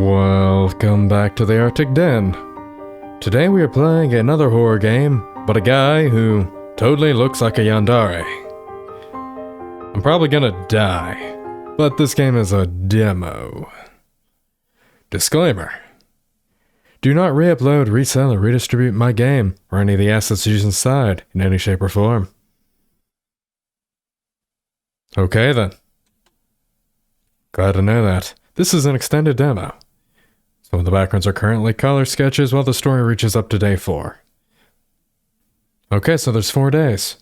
Welcome back to the Arctic Den. Today we are playing another horror game, but a guy who totally looks like a Yandere. I'm probably gonna die, but this game is a demo. Disclaimer. Do not re-upload, resell, or redistribute my game, or any of the assets used inside, in any shape or form. Okay then. Glad to know that. This is an extended demo. Some of the backgrounds are currently color sketches while the story reaches up to day 4. Okay, so there's 4 days.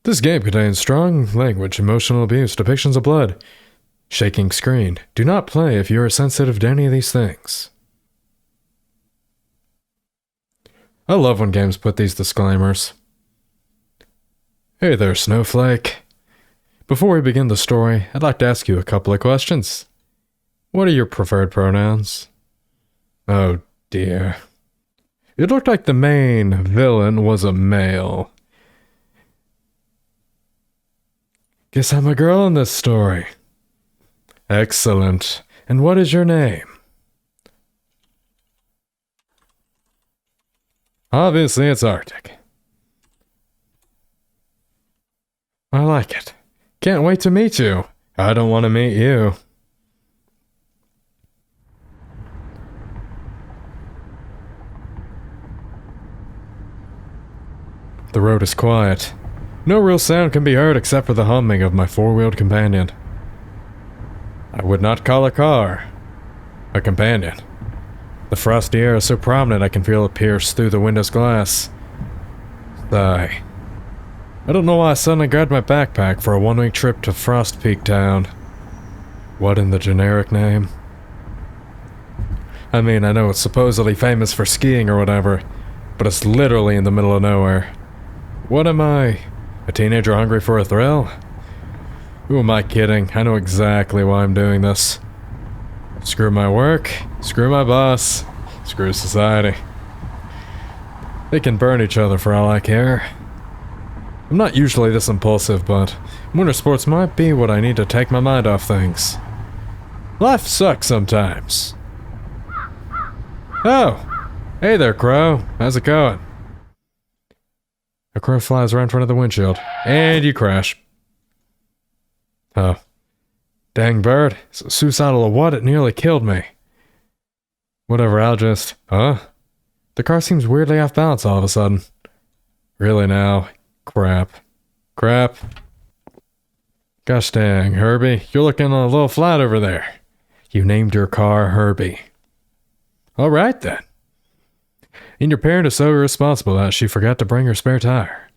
This game contains strong language, emotional abuse, depictions of blood, shaking screen. Do not play if you are sensitive to any of these things. I love when games put these disclaimers. Hey there, Snowflake. Before we begin the story, I'd like to ask you a couple of questions. What are your preferred pronouns? Oh dear. It looked like the main villain was a male. Guess I'm a girl in this story. Excellent. And what is your name? Obviously it's Arctic. I like it. Can't wait to meet you. I don't want to meet you. The road is quiet. No real sound can be heard except for the humming of my four-wheeled companion. I would not call a car a companion. The frosty air is so prominent I can feel it pierce through the window's glass. Sigh. I don't know why I suddenly grabbed my backpack for a one-week trip to Frost Peak Town. What in the generic name? I mean, I know it's supposedly famous for skiing or whatever, but it's literally in the middle of nowhere. What am I? A teenager hungry for a thrill? Who am I kidding? I know exactly why I'm doing this. Screw my work, screw my boss, screw society. They can burn each other for all I care. I'm not usually this impulsive, but winter sports might be what I need to take my mind off things. Life sucks sometimes. Oh! Hey there, Crow. How's it going? A crow flies right in front of the windshield, and you crash. Oh. Dang bird. Suicidal or what? It nearly killed me. Whatever, I'll just... Huh? The car seems weirdly off balance all of a sudden. Really now? Crap. Crap. Gosh dang, Herbie, you're looking a little flat over there. You named your car Herbie. Alright then. And your parent is so irresponsible that she forgot to bring her spare tire.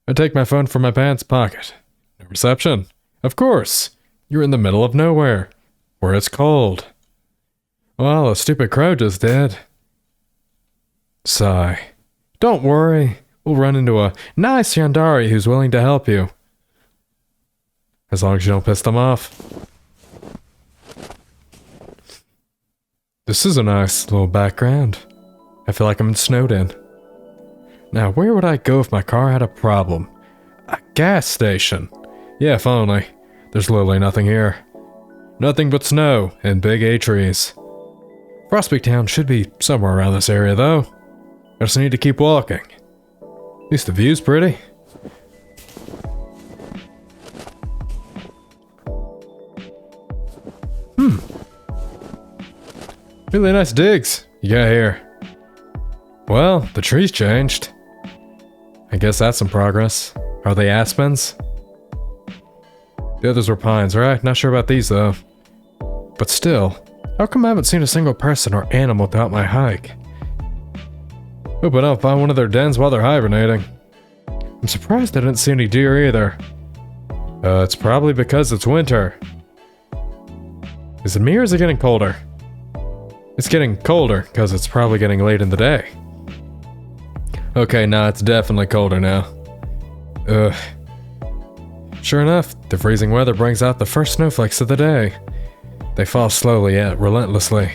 I take my phone from my pants pocket. No reception. Of course. You're in the middle of nowhere, where it's cold. Well, a stupid crow just did. Sigh. Don't worry. We'll run into a nice Yandere who's willing to help you. As long as you don't piss them off. This is a nice little background. I feel like I'm snowed in. Now, where would I go if my car had a problem? A gas station. Yeah, if only. There's literally nothing here. Nothing but snow and big A trees. Frostpeak Town should be somewhere around this area, though. I just need to keep walking. At least the view's pretty. Really nice digs you got here. Well, the trees changed. I guess that's some progress. Are they aspens? The others were pines, right? Not sure about these though. But still, how come I haven't seen a single person or animal throughout my hike? Hope I don't find one of their dens while they're hibernating. I'm surprised I didn't see any deer either. It's probably because it's winter. Is it me or is it getting colder? It's getting colder because it's probably getting late in the day. Okay, nah, it's definitely colder now. Ugh. Sure enough, the freezing weather brings out the first snowflakes of the day. They fall slowly yet relentlessly,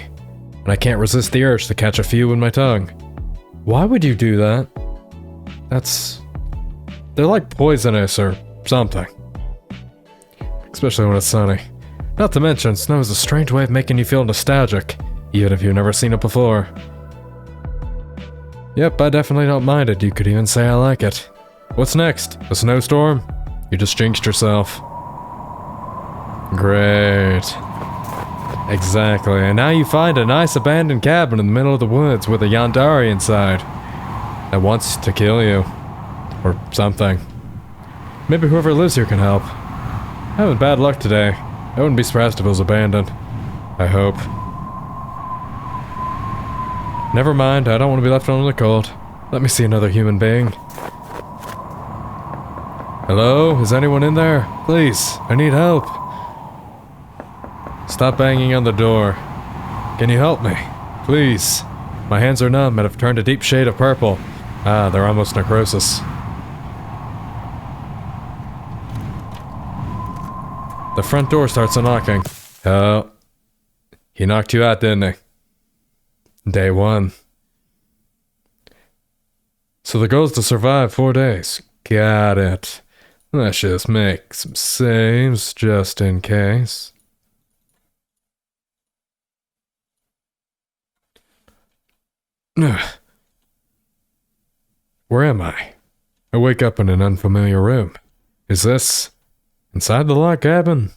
and I can't resist the urge to catch a few in my tongue. Why would you do that? They're like poisonous or something. Especially when it's sunny. Not to mention, snow is a strange way of making you feel nostalgic, even if you've never seen it before. Yep, I definitely don't mind it. You could even say I like it. What's next? A snowstorm? You just jinxed yourself. Great. Exactly, and now you find a nice abandoned cabin in the middle of the woods with a Yandere inside that wants to kill you. Or something. Maybe whoever lives here can help. Having bad luck today. I wouldn't be surprised if it was abandoned. I hope. Never mind, I don't want to be left alone in the cold. Let me see another human being. Hello? Is anyone in there? Please, I need help. Stop banging on the door. Can you help me? Please. My hands are numb and have turned a deep shade of purple. Ah, they're almost necrosis. The front door starts knocking. Oh. He knocked you out, didn't he? Day 1. So the goal is to survive 4 days. Got it. Let's just make some saves just in case. Where am I? I wake up in an unfamiliar room. Is this inside the log cabin?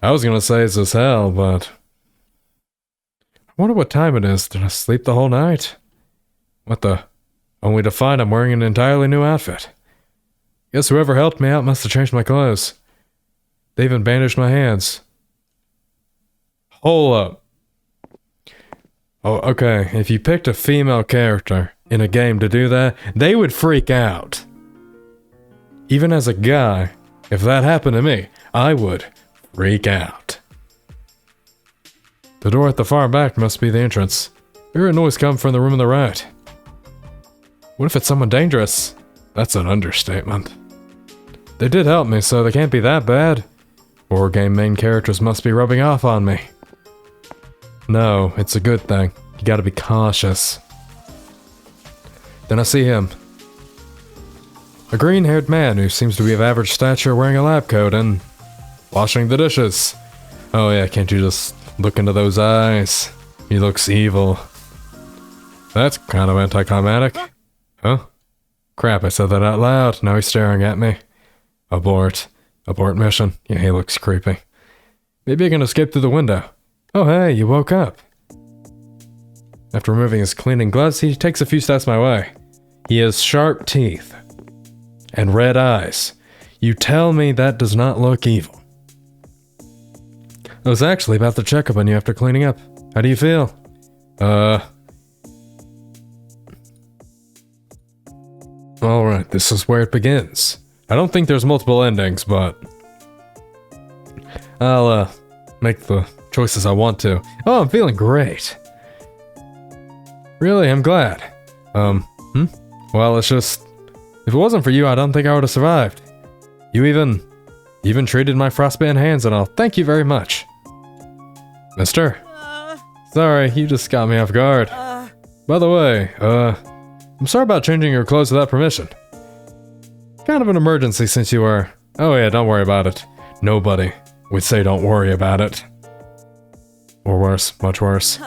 I was gonna say is this hell, but I wonder what time it is. Did I sleep the whole night? What the? Only to find I'm wearing an entirely new outfit. Guess whoever helped me out must have changed my clothes. They even bandaged my hands. Hold up. Oh, okay, if you picked a female character in a game to do that, they would freak out. Even as a guy, if that happened to me, I would freak out. The door at the far back must be the entrance. I hear a noise come from the room on the right. What if it's someone dangerous? That's an understatement. They did help me, so they can't be that bad. Horror game main characters must be rubbing off on me. No, it's a good thing. You gotta be cautious. Then I see him. A green-haired man who seems to be of average stature wearing a lab coat and washing the dishes. Oh yeah, can't you just look into those eyes? He looks evil. That's kind of anticlimactic. Huh? Crap, I said that out loud. Now he's staring at me. Abort. Abort mission. Yeah, he looks creepy. Maybe I can escape through the window. Oh hey, you woke up. After removing his cleaning gloves, he takes a few steps my way. He has sharp teeth. And red eyes. You tell me that does not look evil. I was actually about to check up on you after cleaning up. How do you feel? Alright, this is where it begins. I don't think there's multiple endings, but I'll, make the choices I want to. Oh, I'm feeling great. Really, I'm glad. Well, it's just, if it wasn't for you, I don't think I would have survived. You even treated my frostbitten hands and all. Thank you very much. Mister? Sorry, you just got me off guard. By the way, I'm sorry about changing your clothes without permission. Kind of an emergency since you were... Oh yeah, don't worry about it. Nobody would say don't worry about it. Or worse, much worse.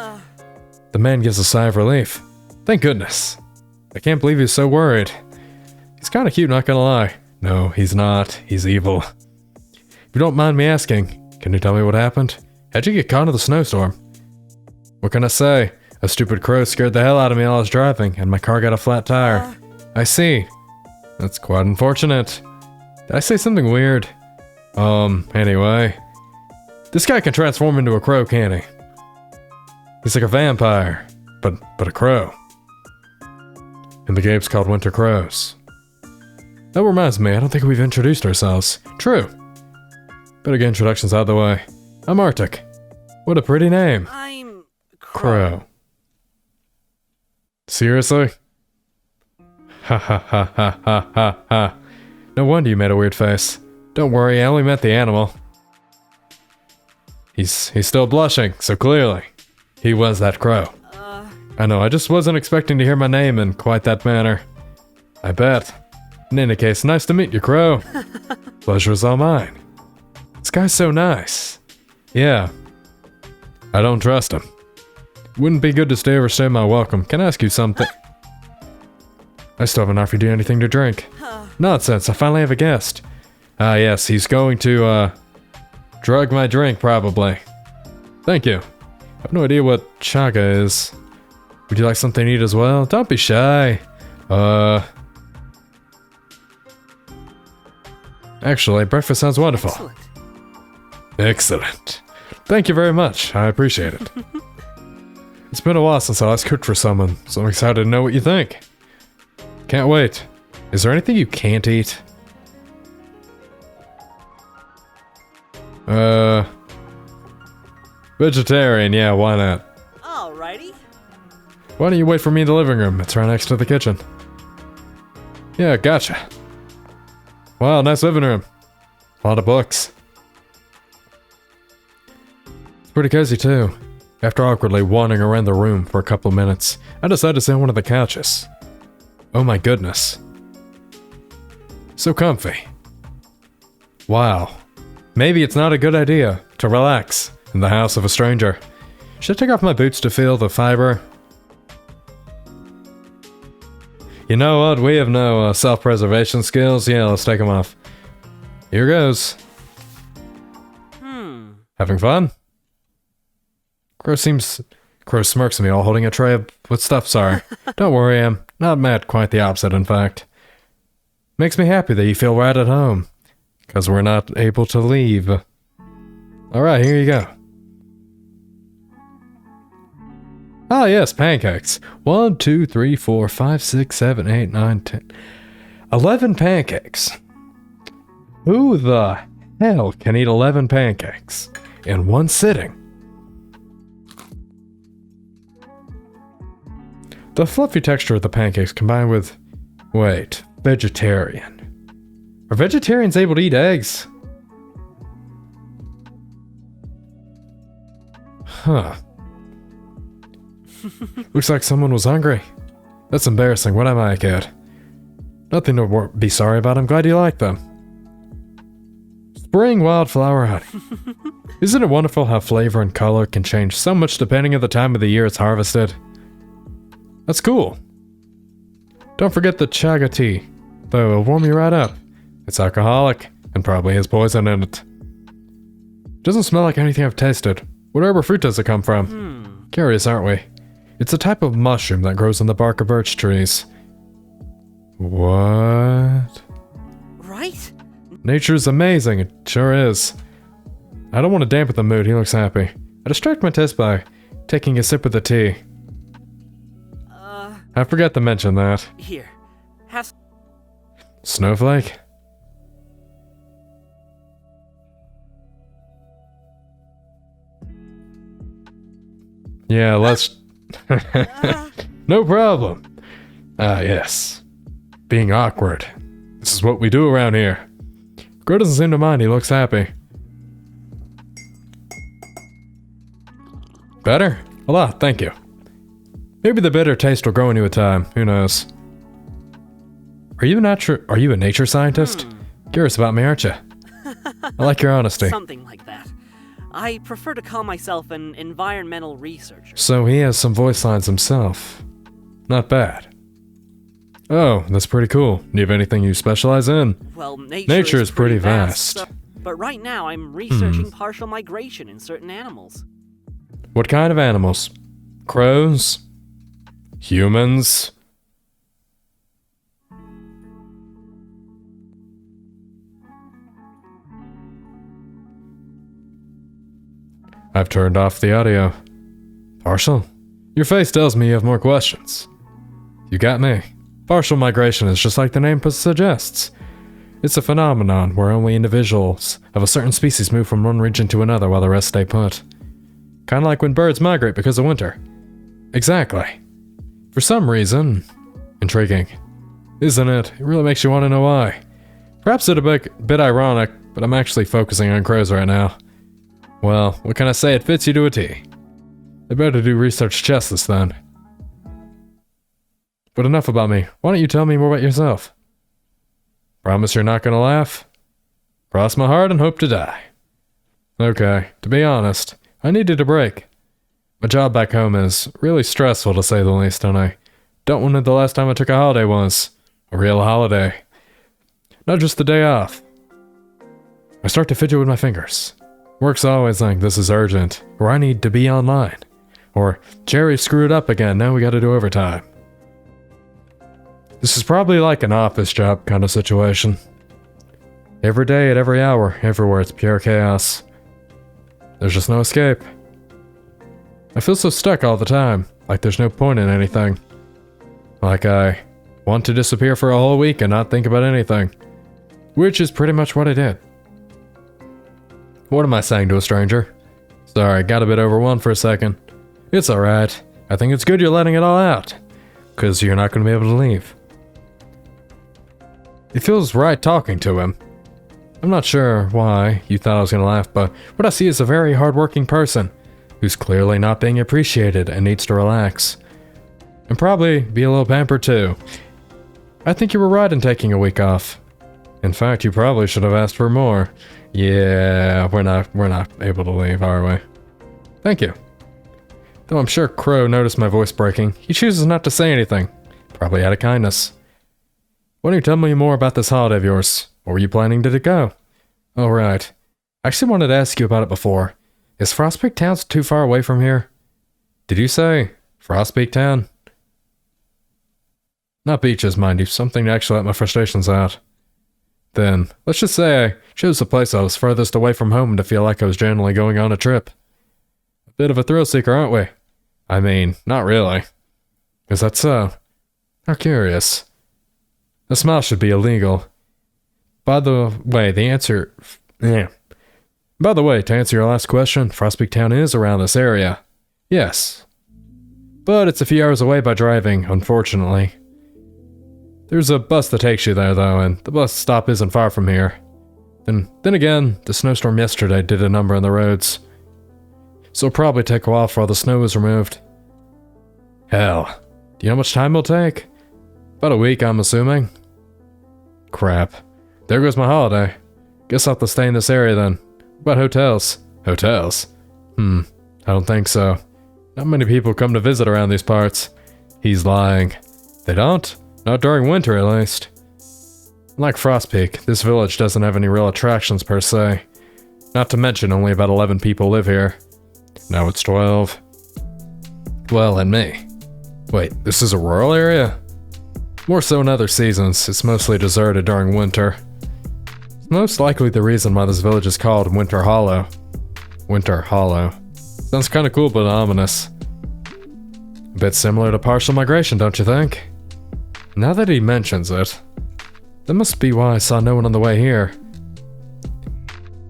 The man gives a sigh of relief. Thank goodness. I can't believe he's so worried. He's kind of cute, not gonna lie. No, he's not. He's evil. If you don't mind me asking, can you tell me what happened? How'd you get caught in the snowstorm? What can I say? A stupid crow scared the hell out of me while I was driving, and my car got a flat tire. I see. That's quite unfortunate. Did I say something weird? Anyway. This guy can transform into a crow, can't he? He's like a vampire, but a crow. And the game's called Winter Crows. That reminds me, I don't think we've introduced ourselves. True. Better get introductions out of the way. I'm Arctic. What a pretty name. I'm Crow. Seriously? Ha ha ha ha ha ha ha. No wonder you made a weird face. Don't worry, I only meant the animal. He's still blushing, so clearly, he was that crow. I know, I just wasn't expecting to hear my name in quite that manner. I bet. In any case, nice to meet you, Crow. Pleasure's all mine. This guy's so nice. Yeah. I don't trust him. Wouldn't be good to overstay my welcome. Can I ask you something? I still haven't offered you anything to drink. Nonsense, I finally have a guest. Ah, yes, he's going to, drug my drink, probably. Thank you. I have no idea what chaga is. Would you like something to eat as well? Don't be shy. Actually, breakfast sounds wonderful. Excellent. Excellent. Thank you very much. I appreciate it. It's been a while since I last cooked for someone, so I'm excited to know what you think. Can't wait. Is there anything you can't eat? Vegetarian, yeah, why not? Alrighty. Why don't you wait for me in the living room? It's right next to the kitchen. Yeah, gotcha. Wow, nice living room. A lot of books. It's pretty cozy too. After awkwardly wandering around the room for a couple of minutes, I decided to sit on one of the couches. Oh my goodness. So comfy. Wow. Maybe it's not a good idea to relax in the house of a stranger. Should I take off my boots to feel the fiber? You know what? We have no self-preservation skills. Yeah, let's take them off. Here goes. Having fun? Crow smirks at me while holding a tray with stuff, sorry. Don't worry, I'm not mad, quite the opposite, in fact. Makes me happy that you feel right at home. Because we're not able to leave. Alright, here you go. Ah, yes, pancakes. 1, 2, 3, 4, 5, 6, 7, 8, 9, 10. 11 pancakes. Who the hell can eat 11 pancakes in one sitting? The fluffy texture of the pancakes combined with... Wait, vegetarian. Are vegetarians able to eat eggs? Huh. Looks like someone was hungry. That's embarrassing. What am I, kid? Nothing to be sorry about. I'm glad you like them. Spring wildflower honey. Isn't it wonderful how flavor and color can change so much depending on the time of the year it's harvested? That's cool. Don't forget the chaga tea, though it'll warm you right up. It's alcoholic, and probably has poison in it. Doesn't smell like anything I've tasted. Whatever fruit does it come from? Curious, aren't we? It's a type of mushroom that grows on the bark of birch trees. What? Right? Nature's amazing, it sure is. I don't want to dampen the mood, he looks happy. I distract my taste by taking a sip of the tea. I forgot to mention that. Here. Have... Snowflake? Yeah, let's... No problem. Ah, yes. Being awkward. This is what we do around here. Crow doesn't seem to mind, he looks happy. Better? A lot, thank you. Maybe the bitter taste will grow in you with time, who knows. Are you a nature scientist? Curious about me, aren't you? I like your honesty. Something like that. I prefer to call myself an environmental researcher. So he has some voice lines himself. Not bad. Oh, that's pretty cool. Do you have anything you specialize in? Well, nature is pretty vast. But right now I'm researching partial migration in certain animals. What kind of animals? Crows? Humans? I've turned off the audio. Partial? Your face tells me you have more questions. You got me. Partial migration is just like the name suggests. It's a phenomenon where only individuals of a certain species move from one region to another while the rest stay put. Kinda like when birds migrate because of winter. Exactly. For some reason. Intriguing. Isn't it? It really makes you want to know why. Perhaps it's a bit ironic, but I'm actually focusing on crows right now. Well, what can I say? It fits you to a T. I better do research justice then. But enough about me. Why don't you tell me more about yourself? Promise you're not gonna laugh? Cross my heart and hope to die. Okay, to be honest, I needed a break. My job back home is really stressful to say the least, and I don't know the last time I took a holiday was. A real holiday. Not just the day off. I start to fidget with my fingers. Work's always like, this is urgent, or I need to be online. Or, Jerry screwed up again, now we gotta do overtime. This is probably like an office job kind of situation. Every day, at every hour, everywhere, it's pure chaos. There's just no escape. I feel so stuck all the time, like there's no point in anything. Like I want to disappear for a whole week and not think about anything. Which is pretty much what I did. What am I saying to a stranger? Sorry, got a bit overwhelmed for a second. It's alright. I think it's good you're letting it all out. Because you're not going to be able to leave. It feels right talking to him. I'm not sure why you thought I was going to laugh, but what I see is a very hardworking person who's clearly not being appreciated and needs to relax. And probably be a little pampered too. I think you were right in taking a week off. In fact, you probably should have asked for more. Yeah, we're not able to leave, are we? Thank you. Though I'm sure Crow noticed my voice breaking, he chooses not to say anything. Probably out of kindness. Why don't you tell me more about this holiday of yours? Where were you planning to go? Oh, right. I actually wanted to ask you about it before. Is Frostpeak Town too far away from here? Did you say Frostpeak Town? Not beaches, mind you. Something to actually let my frustrations out. Then, let's just say I chose the place I was furthest away from home to feel like I was generally going on a trip. A bit of a thrill seeker, aren't we? I mean, not really. Is that so? How curious. The smell should be illegal. By the way, to answer your last question, Frostpeak Town is around this area. Yes. But it's a few hours away by driving, unfortunately. There's a bus that takes you there, though, and the bus stop isn't far from here. Then again, the snowstorm yesterday did a number on the roads. So it'll probably take a while for all the snow is removed. Hell, do you know how much time it'll take? About a week, I'm assuming. Crap. There goes my holiday. Guess I'll have to stay in this area then. What about hotels? Hotels? I don't think so. Not many people come to visit around these parts. He's lying. They don't? Not during winter, at least. Like Frostpeak, this village doesn't have any real attractions per se. Not to mention only about 11 people live here. Now it's 12. Well, and me. Wait, this is a rural area? More so in other seasons, it's mostly deserted during winter. It's most likely the reason why this village is called Winter Hollow. Winter Hollow. Sounds kinda cool but ominous. A bit similar to partial migration, don't you think? Now that he mentions it, that must be why I saw no one on the way here.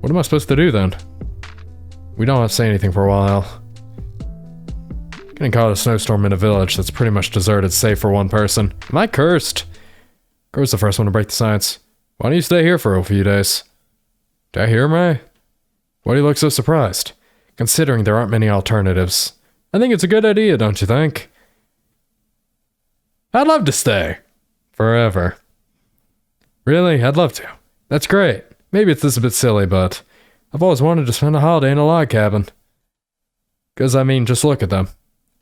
What am I supposed to do then? We don't have to say anything for a while. Getting caught in a snowstorm in a village that's pretty much deserted save for one person. Am I cursed? Crow's the first one to break the silence. Why don't you stay here for a few days? Did I hear him right? Why do you look so surprised? Considering there aren't many alternatives. I think it's a good idea, don't you think? I'd love to stay. Forever. Really? I'd love to. That's great. Maybe it's this a bit silly, but I've always wanted to spend a holiday in a log cabin. 'Cause I mean, just look at them.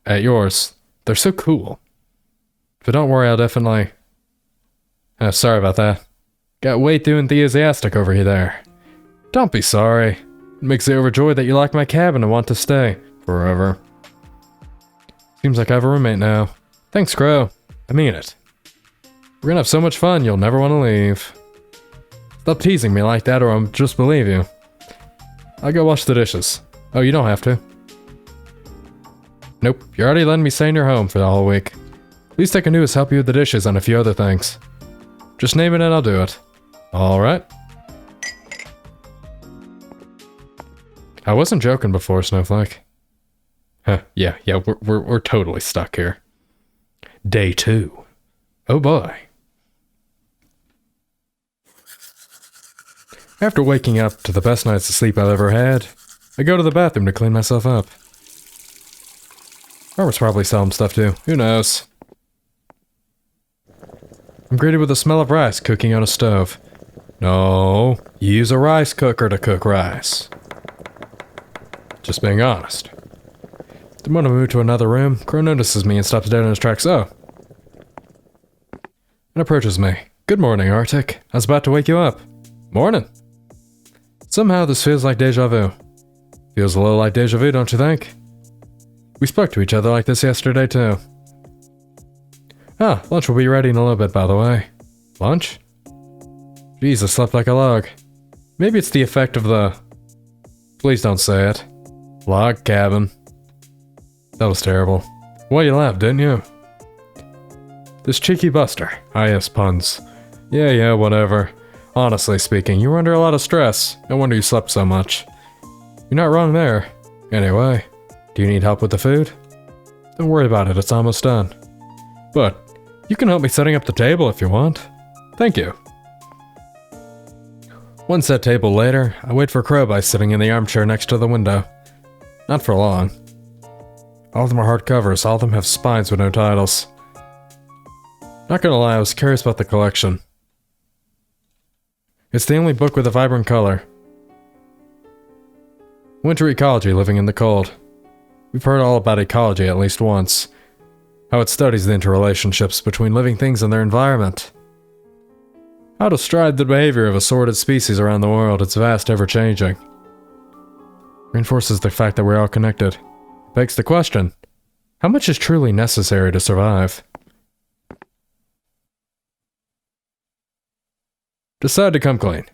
At yours. They're so cool. But don't worry, I'll definitely... Oh, sorry about that. Got way too enthusiastic over you there. Don't be sorry. It makes me overjoyed that you like my cabin and want to stay. Forever. Seems like I have a roommate now. Thanks, Crow. I mean it. We're gonna have so much fun, you'll never want to leave. Stop teasing me like that or I'll just believe you. I'll go wash the dishes. Oh, you don't have to. Nope, you're already letting me stay in your home for the whole week. Least I can do is help you with the dishes and a few other things. Just name it and I'll do it. Alright. I wasn't joking before, Snowflake. Huh, yeah, we're totally stuck here. Day 2. Oh boy. After waking up to the best nights of sleep I've ever had, I go to the bathroom to clean myself up. Farmers probably sell them stuff too, who knows. I'm greeted with the smell of rice cooking on a stove. No, you use a rice cooker to cook rice. Just being honest. The moment I move to another room, Crow notices me and stops dead in his tracks. Oh. And approaches me. Good morning, Arctic. I was about to wake you up. Morning. Somehow this feels like deja vu. Feels a little like deja vu, don't you think? We spoke to each other like this yesterday, too. Ah, lunch will be ready in a little bit, by the way. Lunch? Jeez, I slept like a log. Maybe it's the effect of the... Please don't say it. Log cabin. That was terrible. Well, you laughed, didn't you? This cheeky buster. Ah, yes, puns. Yeah, whatever. Honestly speaking, you were under a lot of stress. No wonder you slept so much. You're not wrong there. Anyway, do you need help with the food? Don't worry about it, it's almost done. But, you can help me setting up the table if you want. Thank you. One set table later, I wait for Crowbite sitting in the armchair next to the window. Not for long. All of them are hardcovers, all of them have spines with no titles. Not gonna lie, I was curious about the collection. It's the only book with a vibrant color. Winter ecology, living in the cold. We've heard all about ecology at least once. How it studies the interrelationships between living things and their environment. How to stride the behavior of assorted species around the world, it's vast, ever-changing. Reinforces the fact that we're all connected. Begs the question, how much is truly necessary to survive? Decide to come clean.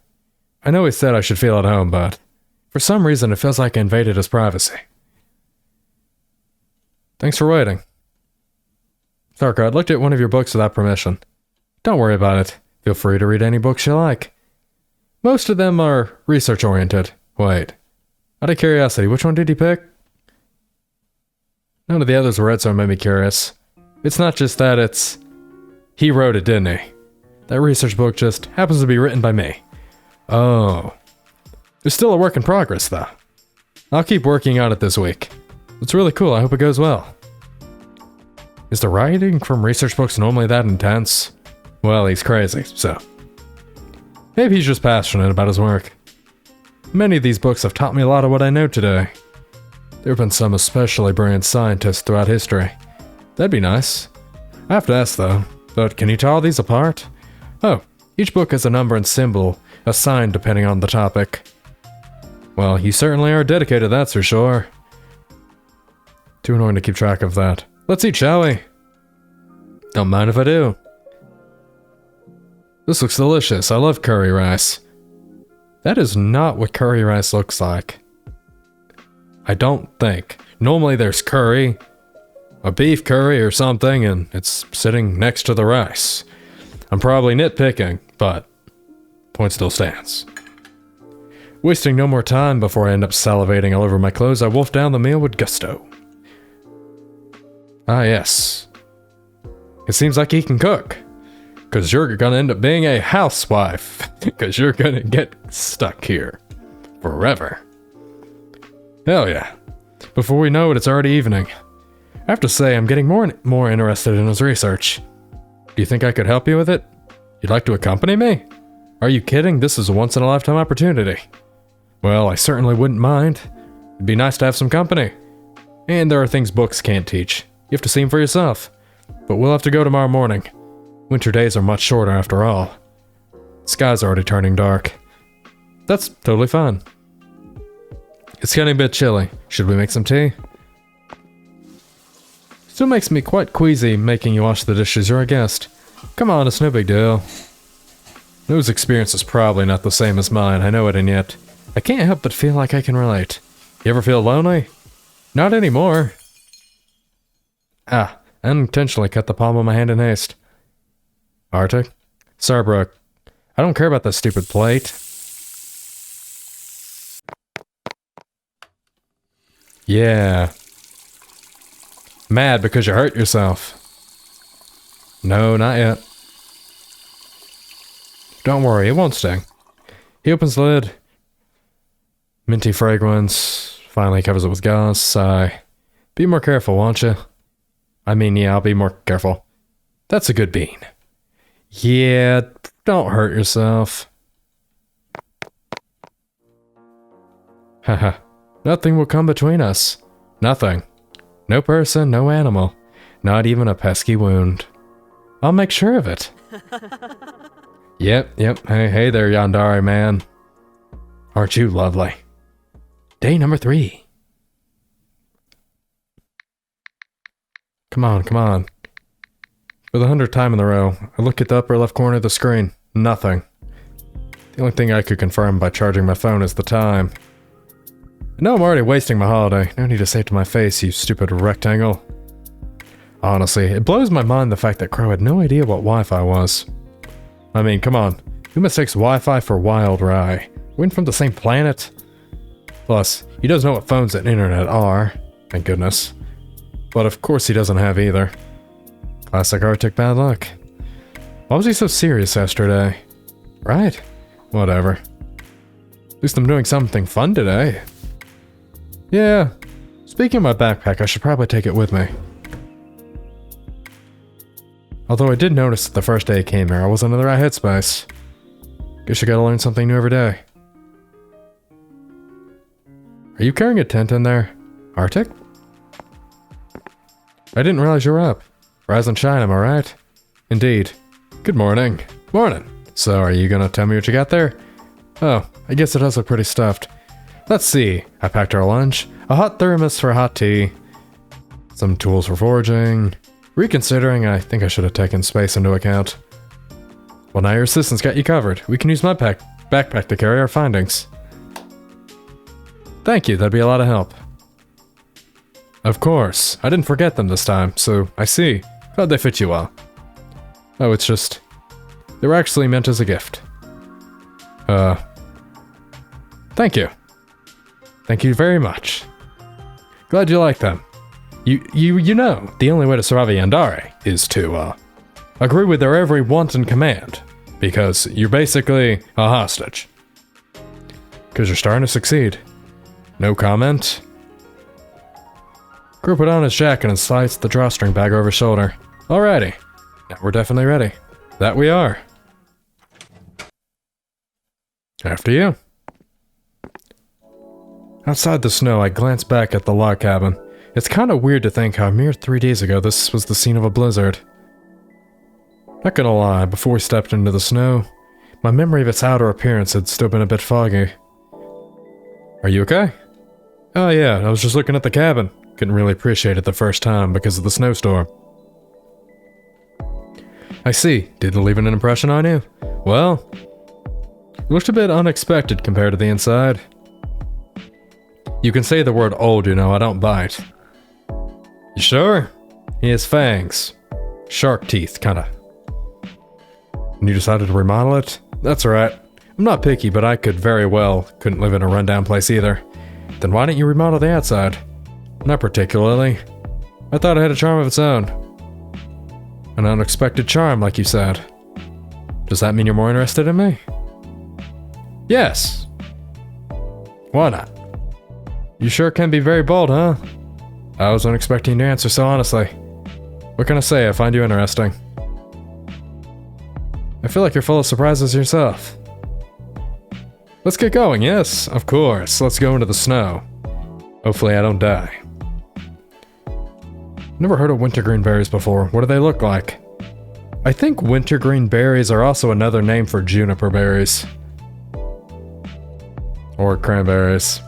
I know he said I should feel at home, but for some reason it feels like I invaded his privacy. Thanks for waiting. Tharka, I'd looked at one of your books without permission. Don't worry about it. Feel free to read any books you like. Most of them are research-oriented. Wait. Out of curiosity, which one did he pick? None of the others were read, so it made me curious. It's not just that, it's... He wrote it, didn't he? That research book just happens to be written by me. Oh. It's still a work in progress, though. I'll keep working on it this week. It's really cool, I hope it goes well. Is the writing from research books normally that intense? Well, he's crazy, so... Maybe he's just passionate about his work. Many of these books have taught me a lot of what I know today. There have been some especially brilliant scientists throughout history. That'd be nice. I have to ask, though, but can you tell all these apart? Oh, each book has a number and symbol, assigned depending on the topic. Well, you certainly are dedicated, that's for sure. Too annoying to keep track of that. Let's eat, shall we? Don't mind if I do. This looks delicious. I love curry rice. That is not what curry rice looks like. I don't think. Normally there's curry, a beef curry or something, and it's sitting next to the rice. I'm probably nitpicking, but point still stands. Wasting no more time before I end up salivating all over my clothes, I wolf down the meal with gusto. Ah yes. It seems like he can cook. Cause you're gonna end up being a housewife. Cause you're gonna get stuck here. Forever. Hell yeah. Before we know it, it's already evening. I have to say, I'm getting more and more interested in his research. Do you think I could help you with it? You'd like to accompany me? Are you kidding? This is a once-in-a-lifetime opportunity. Well, I certainly wouldn't mind. It'd be nice to have some company. And there are things books can't teach. You have to see them for yourself. But we'll have to go tomorrow morning. Winter days are much shorter after all. The sky's already turning dark. That's totally fine. It's getting a bit chilly. Should we make some tea? Still makes me quite queasy making you wash the dishes. You're a guest. Come on, it's no big deal. No's experience is probably not the same as mine, I know it, and yet I can't help but feel like I can relate. You ever feel lonely? Not anymore. Ah, I unintentionally cut the palm of my hand in haste. Arctic? Sorry, Brooke. I don't care about that stupid plate. Yeah. Mad because you hurt yourself. No, not yet. Don't worry, it won't sting. He opens the lid. Minty fragrance. Finally covers it with gauze. Sigh. Be more careful, won't you? I mean, yeah, I'll be more careful. That's a good bean. Yeah, don't hurt yourself. Haha. Nothing will come between us. Nothing. No person, no animal. Not even a pesky wound. I'll make sure of it. Yep. Hey there, Yandere man. Aren't you lovely? Day number 3. Come on. For the 100th time in a row, I look at the upper left corner of the screen. Nothing. The only thing I could confirm by charging my phone is the time. I know I'm already wasting my holiday. No need to say it to my face, you stupid rectangle. Honestly, it blows my mind the fact that Crow had no idea what Wi-Fi was. I mean, come on. Who mistakes Wi-Fi for wild rye? We're from the same planet? Plus, he doesn't know what phones and internet are. Thank goodness. But of course he doesn't have either. Classic Arctic bad luck. Why was he so serious yesterday? Right? Whatever. At least I'm doing something fun today. Yeah. Speaking of my backpack, I should probably take it with me. Although I did notice that the first day I came here, I wasn't in the right headspace. Guess you gotta learn something new every day. Are you carrying a tent in there? Arctic? I didn't realize you were up. Rise and shine, am I right? Indeed. Good morning. Morning. So, are you gonna tell me what you got there? Oh, I guess it does look pretty stuffed. Let's see. I packed our lunch, a hot thermos for hot tea, some tools for foraging. Reconsidering, I think I should have taken space into account. Well, now your assistant's got you covered. We can use my backpack to carry our findings. Thank you, that'd be a lot of help. Of course. I didn't forget them this time, so I see. Glad they fit you well. Oh, it's just... they were actually meant as a gift. Thank you. Thank you very much. Glad you like them. You know, the only way to survive a Yandere is to, agree with their every want and command. Because you're basically a hostage. Because you're starting to succeed. No comment? Crew put on his jacket and slides the drawstring bag over his shoulder. Alrighty. Now we're definitely ready. That we are. After you. Outside the snow, I glance back at the log cabin. It's kind of weird to think how a mere 3 days ago this was the scene of a blizzard. Not gonna lie, before we stepped into the snow, my memory of its outer appearance had still been a bit foggy. Are you okay? Oh yeah, I was just looking at the cabin. Couldn't really appreciate it the first time because of the snowstorm. I see. Didn't leave an impression on you? Well, it looked a bit unexpected compared to the inside. You can say the word old, you know, I don't bite. You sure? He has fangs. Shark teeth, kinda. And you decided to remodel it? That's alright. I'm not picky, but I couldn't live in a rundown place either. Then why didn't you remodel the outside? Not particularly. I thought it had a charm of its own. An unexpected charm, like you said. Does that mean you're more interested in me? Yes. Why not? You sure can be very bold, huh? I wasn't expecting you to answer so honestly. What can I say? I find you interesting. I feel like you're full of surprises yourself. Let's get going, yes? Of course. Let's go into the snow. Hopefully I don't die. Never heard of wintergreen berries before. What do they look like? I think wintergreen berries are also another name for juniper berries. Or cranberries.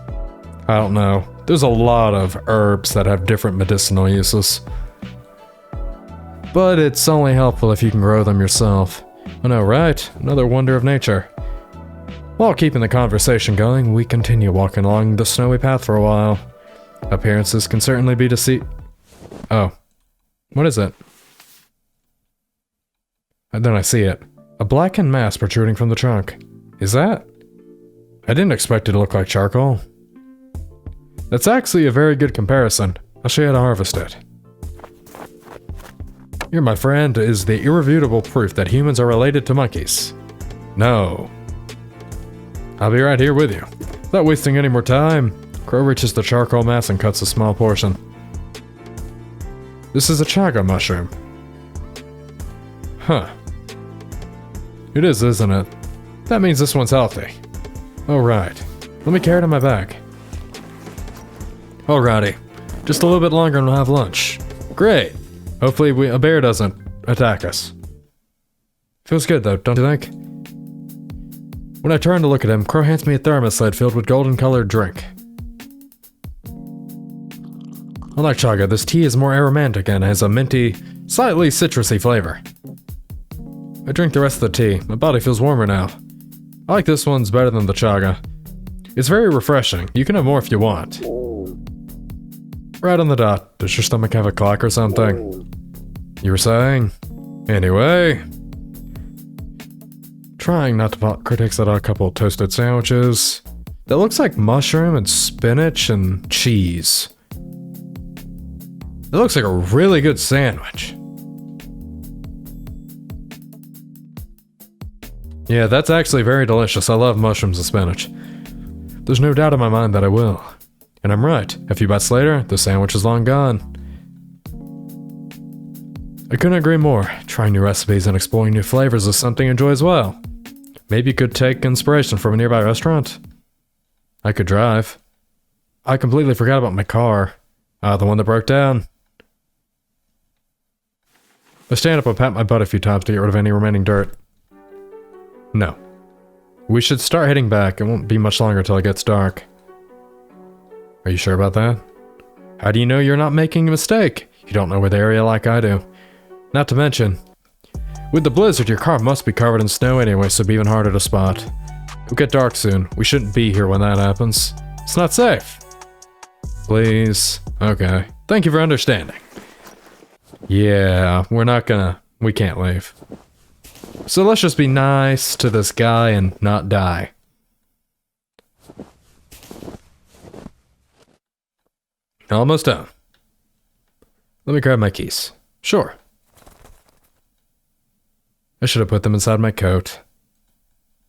I don't know. There's a lot of herbs that have different medicinal uses. But it's only helpful if you can grow them yourself. I know, right? Another wonder of nature. While keeping the conversation going, we continue walking along the snowy path for a while. Appearances can certainly be deceived. Oh. What is it? And then I see it. A blackened mass protruding from the trunk. Is that? I didn't expect it to look like charcoal. That's actually a very good comparison. I'll show you how to harvest it. Here, my friend, is the irrefutable proof that humans are related to monkeys. No. I'll be right here with you. Without wasting any more time, Crow reaches the charcoal mass and cuts a small portion. This is a chaga mushroom. Huh. It is, isn't it? That means this one's healthy. Oh, right. Let me carry it in my bag. Alrighty. Just a little bit longer and we'll have lunch. Great. Hopefully a bear doesn't attack us. Feels good though, don't you think? When I turn to look at him, Crow hands me a thermos lid filled with golden-colored drink. Unlike chaga, this tea is more aromatic and has a minty, slightly citrusy flavor. I drink the rest of the tea. My body feels warmer now. I like this one's better than the chaga. It's very refreshing. You can have more if you want. Right on the dot. Does your stomach have a clock or something? You were saying? Anyway. Trying not to pop critics at a couple toasted sandwiches. That looks like mushroom and spinach and cheese. It looks like a really good sandwich. Yeah, that's actually very delicious. I love mushrooms and spinach. There's no doubt in my mind that I will. And I'm right. A few bites later, the sandwich is long gone. I couldn't agree more. Trying new recipes and exploring new flavors is something I enjoy as well. Maybe you could take inspiration from a nearby restaurant? I could drive. I completely forgot about my car. The one that broke down. I stand up and pat my butt a few times to get rid of any remaining dirt. No. We should start heading back. It won't be much longer till it gets dark. Are you sure about that? How do you know you're not making a mistake? You don't know where the area like I do. Not to mention, with the blizzard, your car must be covered in snow anyway, so it'll be even harder to spot. It'll get dark soon. We shouldn't be here when that happens. It's not safe. Please. Okay. Thank you for understanding. Yeah, we can't leave. So let's just be nice to this guy and not die. Almost done. Let me grab my keys. Sure. I should have put them inside my coat.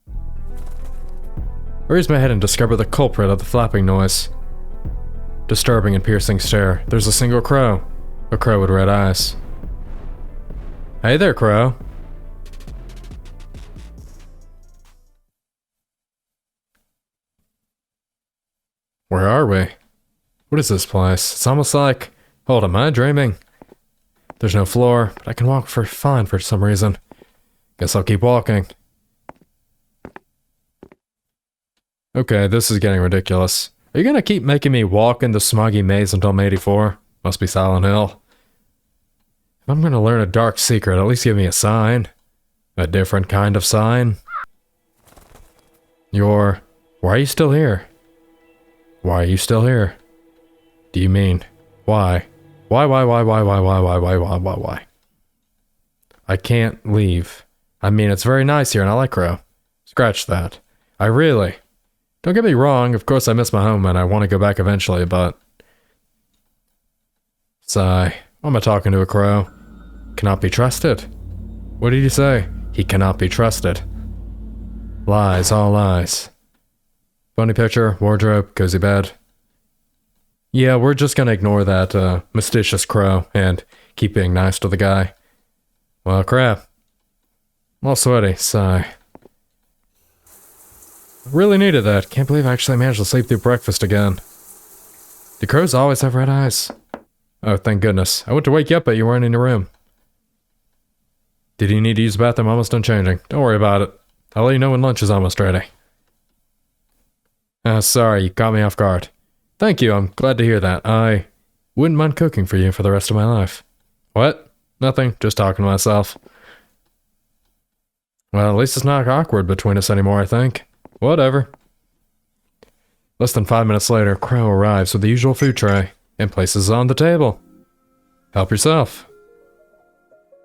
I raise my head and discover the culprit of the flapping noise. Disturbing and piercing stare. There's a single crow. A crow with red eyes. Hey there, crow. Where are we? What is this place? It's almost like... Hold, am I dreaming? There's no floor, but I can walk fine for some reason. Guess I'll keep walking. Okay, this is getting ridiculous. Are you gonna keep making me walk in the smoggy maze until I'm 84? Must be Silent Hill. If I'm gonna learn a dark secret, at least give me a sign. A different kind of sign. Why are you still here? Why are you still here? Do you mean, why? Why? I can't leave. I mean, it's very nice here and I like Crow. Scratch that. Don't get me wrong, of course I miss my home and I want to go back eventually, but... Sigh. Why am I talking to a crow? Cannot be trusted. What did you say? He cannot be trusted. Lies, all lies. Funny picture, wardrobe, cozy bed. Yeah, we're just gonna ignore that mysterious crow and keep being nice to the guy. Well, crap. I'm all sweaty, sigh. Really needed that. Can't believe I actually managed to sleep through breakfast again. Do crows always have red eyes? Oh, thank goodness. I went to wake you up, but you weren't in your room. Did you need to use the bathroom? Almost done changing. Don't worry about it. I'll let you know when lunch is almost ready. Sorry, you caught me off guard. Thank you, I'm glad to hear that. I wouldn't mind cooking for you for the rest of my life. What? Nothing, just talking to myself. Well, at least it's not awkward between us anymore, I think. Whatever. Less than 5 minutes later, Crow arrives with the usual food tray and places it on the table. Help yourself.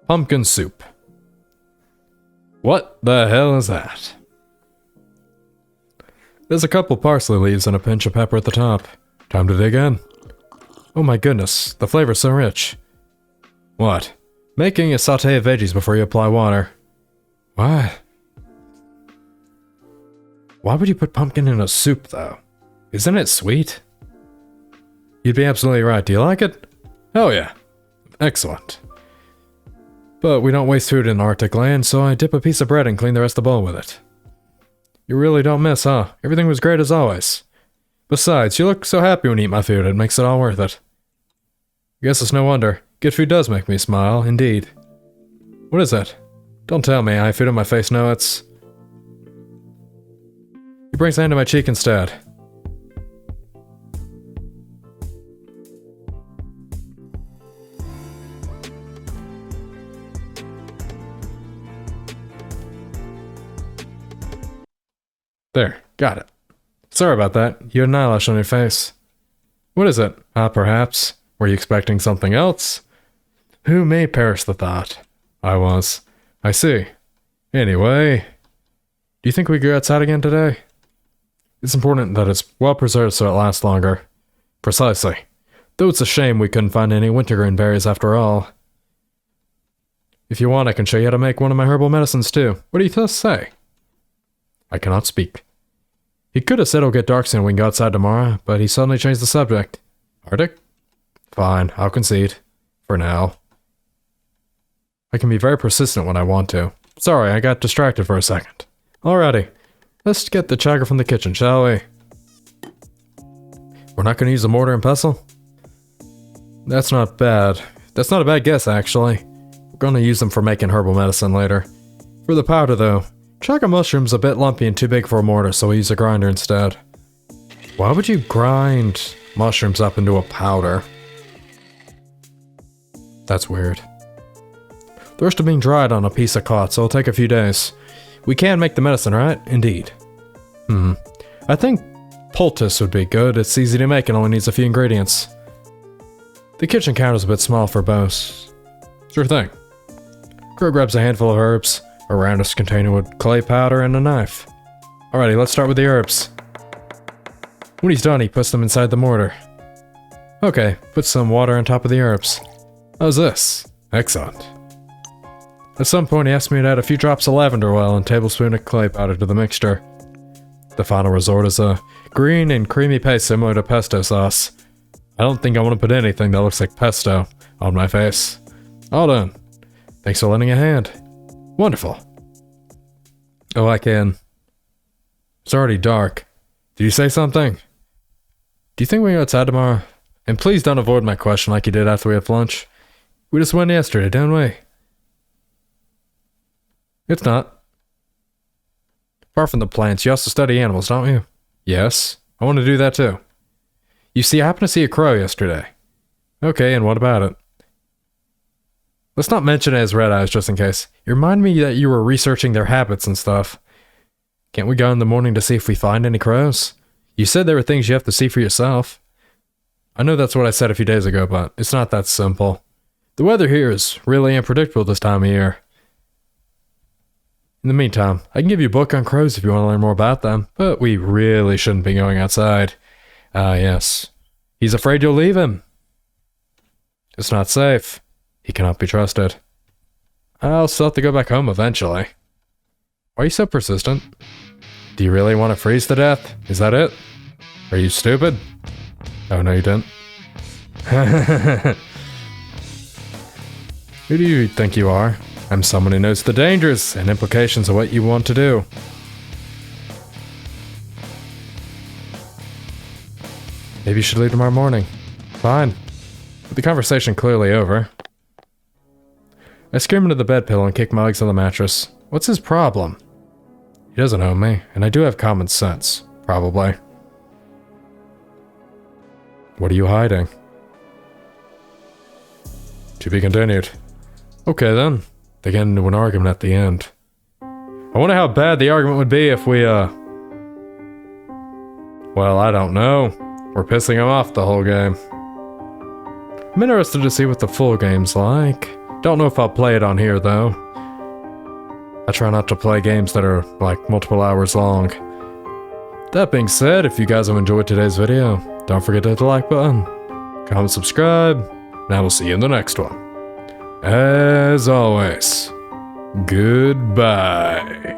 Pumpkin soup. What the hell is that? There's a couple parsley leaves and a pinch of pepper at the top. Time to dig in. Oh my goodness, the flavor's so rich. What? Making a sauté of veggies before you apply water. Why? Why would you put pumpkin in a soup, though? Isn't it sweet? You'd be absolutely right. Do you like it? Hell yeah. Excellent. But we don't waste food in Arctic land, so I dip a piece of bread and clean the rest of the bowl with it. You really don't miss, huh? Everything was great as always. Besides, you look so happy when you eat my food, it makes it all worth it. I guess it's no wonder. Good food does make me smile, indeed. What is it? Don't tell me, I have food on my face, no, it's... He brings hand to my cheek instead. There, got it. Sorry about that, you had an eyelash on your face. What is it? Perhaps. Were you expecting something else? Who may perish the thought? I was. I see. Anyway, do you think we go outside again today? It's important that it's well preserved so it lasts longer. Precisely. Though it's a shame we couldn't find any wintergreen berries after all. If you want, I can show you how to make one of my herbal medicines too. What do you thus say? I cannot speak. He could have said it'll get dark soon and we can go outside tomorrow, but he suddenly changed the subject. Arctic? Fine, I'll concede. For now. I can be very persistent when I want to. Sorry, I got distracted for a second. Alrighty. Let's get the chagger from the kitchen, shall we? We're not going to use a mortar and pestle? That's not bad. That's not a bad guess, actually. We're going to use them for making herbal medicine later. For the powder, though, chaga mushroom's a bit lumpy and too big for a mortar, so we use a grinder instead. Why would you grind mushrooms up into a powder? That's weird. The rest are being dried on a piece of cloth, so it'll take a few days. We can make the medicine, right? Indeed. I think poultice would be good. It's easy to make and only needs a few ingredients. The kitchen counter's a bit small for both. Sure thing. Crow grabs a handful of herbs, a roundest container with clay powder, and a knife. Alrighty, let's start with the herbs. When he's done, he puts them inside the mortar. Okay, put some water on top of the herbs. How's this? Excellent. At some point, he asked me to add a few drops of lavender oil and a tablespoon of clay powder to the mixture. The final resort is a green and creamy paste similar to pesto sauce. I don't think I want to put anything that looks like pesto on my face. All done. Thanks for lending a hand. Wonderful. Oh, I can. It's already dark. Did you say something? Do you think we can go outside tomorrow? And please don't avoid my question like you did after we had lunch. We just went yesterday, didn't we? It's not. Apart from the plants, you also study animals, don't you? Yes, I want to do that too. You see, I happened to see a crow yesterday. Okay, and what about it? Let's not mention it as red eyes just in case. You remind me that you were researching their habits and stuff. Can't we go in the morning to see if we find any crows? You said there were things you have to see for yourself. I know that's what I said a few days ago, but it's not that simple. The weather here is really unpredictable this time of year. In the meantime, I can give you a book on crows if you want to learn more about them, but we really shouldn't be going outside. Yes. He's afraid you'll leave him. It's not safe. He cannot be trusted. I'll still have to go back home eventually. Why are you so persistent? Do you really want to freeze to death? Is that it? Are you stupid? Oh, no, you didn't. Who do you think you are? I'm someone who knows the dangers and implications of what you want to do. Maybe you should leave tomorrow morning. Fine. With the conversation clearly over. I scream into the bed pillow and kick my legs on the mattress. What's his problem? He doesn't own me, and I do have common sense. Probably. What are you hiding? To be continued. Okay then. They get into an argument at the end. I wonder how bad the argument would be if we, well, I don't know. We're pissing him off the whole game. I'm interested to see what the full game's like. Don't know if I'll play it on here, though. I try not to play games that are, like, multiple hours long. That being said, if you guys have enjoyed today's video, don't forget to hit the like button, comment, subscribe, and I will see you in the next one. As always, goodbye.